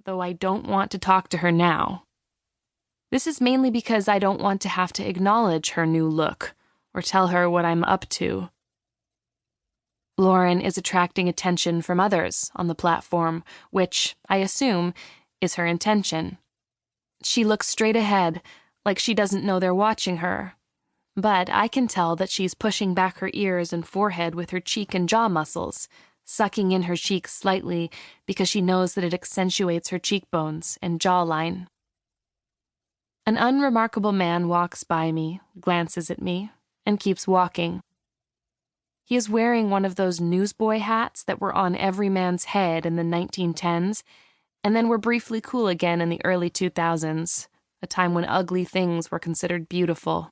though I don't want to talk to her now. This is mainly because I don't want to have to acknowledge her new look or tell her what I'm up to. Lauren is attracting attention from others on the platform, which, I assume, is her intention. She looks straight ahead, like she doesn't know they're watching her. But I can tell that she's pushing back her ears and forehead with her cheek and jaw muscles, sucking in her cheeks slightly because she knows that it accentuates her cheekbones and jawline. An unremarkable man walks by me, glances at me, and keeps walking. He is wearing one of those newsboy hats that were on every man's head in the 1910s, and then were briefly cool again in the early 2000s, a time when ugly things were considered beautiful.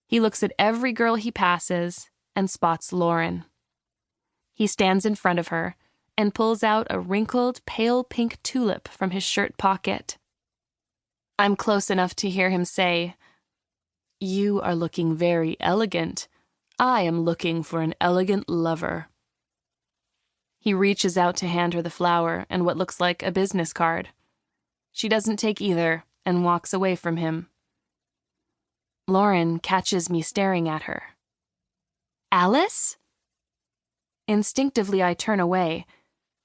He looks at every girl he passes and spots Lauren. He stands in front of her and pulls out a wrinkled, pale pink tulip from his shirt pocket. I'm close enough to hear him say, "You are looking very elegant. I am looking for an elegant lover." He reaches out to hand her the flower and what looks like a business card. She doesn't take either and walks away from him. Lauren catches me staring at her. "Alice?" Instinctively, I turn away,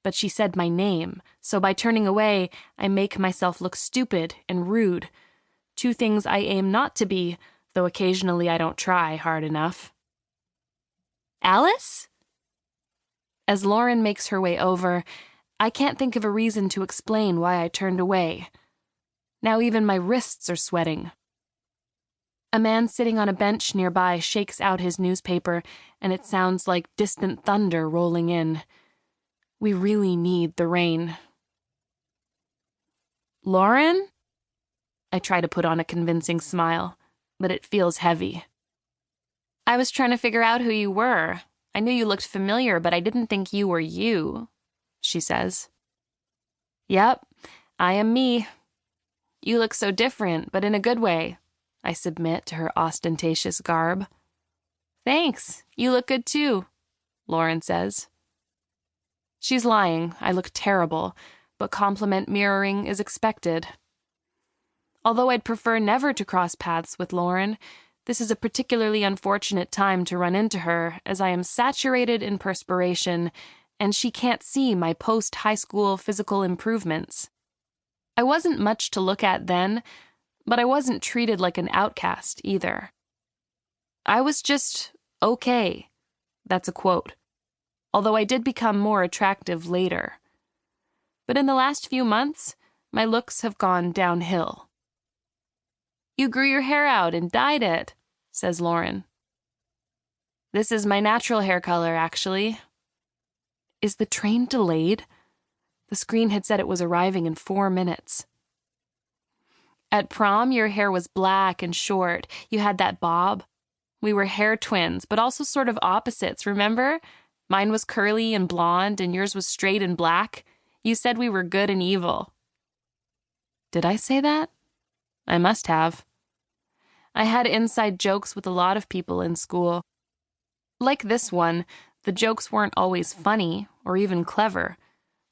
but she said my name, so by turning away, I make myself look stupid and rude, two things I aim not to be, though occasionally I don't try hard enough. "Alice?" As Lauren makes her way over, I can't think of a reason to explain why I turned away. Now even my wrists are sweating. A man sitting on a bench nearby shakes out his newspaper, and it sounds like distant thunder rolling in. We really need the rain. "Lauren?" I try to put on a convincing smile, but it feels heavy. "I was trying to figure out who you were. I knew you looked familiar, but I didn't think you were you," she says. "Yep, I am me. You look so different, but in a good way," I submit to her ostentatious garb. "Thanks, you look good too," Lauren says. She's lying, I look terrible, but compliment mirroring is expected. Although I'd prefer never to cross paths with Lauren, this is a particularly unfortunate time to run into her, as I am saturated in perspiration, and she can't see my post-high school physical improvements. I wasn't much to look at then, but I wasn't treated like an outcast either. I was just okay. That's a quote. Although I did become more attractive later. But in the last few months, my looks have gone downhill. "You grew your hair out and dyed it," says Lauren. "This is my natural hair color, actually." Is the train delayed? The screen had said it was arriving in 4 minutes. "At prom, your hair was black and short. You had that bob. We were hair twins, but also sort of opposites, remember? Mine was curly and blonde, and yours was straight and black. You said we were good and evil." Did I say that? I must have. I had inside jokes with a lot of people in school. Like this one, the jokes weren't always funny or even clever,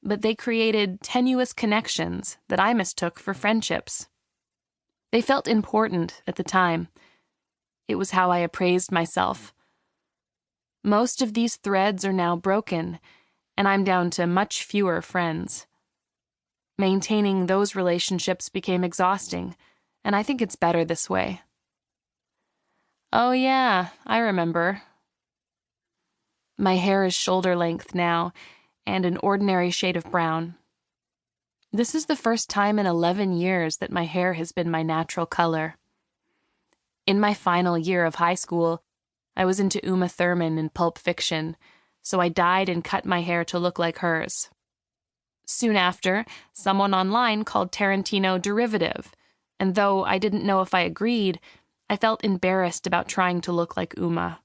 but they created tenuous connections that I mistook for friendships. They felt important at the time. It was how I appraised myself. Most of these threads are now broken, and I'm down to much fewer friends. Maintaining those relationships became exhausting, and I think it's better this way. Oh yeah, I remember. My hair is shoulder length now, and an ordinary shade of brown. This is the first time in 11 years that my hair has been my natural color. In my final year of high school, I was into Uma Thurman and Pulp Fiction, so I dyed and cut my hair to look like hers. Soon after, someone online called Tarantino derivative, and though I didn't know if I agreed, I felt embarrassed about trying to look like Uma.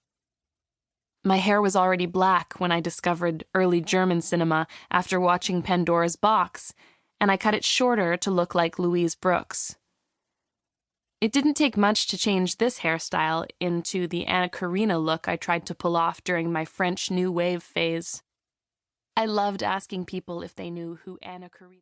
My hair was already black when I discovered early German cinema after watching Pandora's Box, and I cut it shorter to look like Louise Brooks. It didn't take much to change this hairstyle into the Anna Karina look I tried to pull off during my French New Wave phase. I loved asking people if they knew who Anna Karina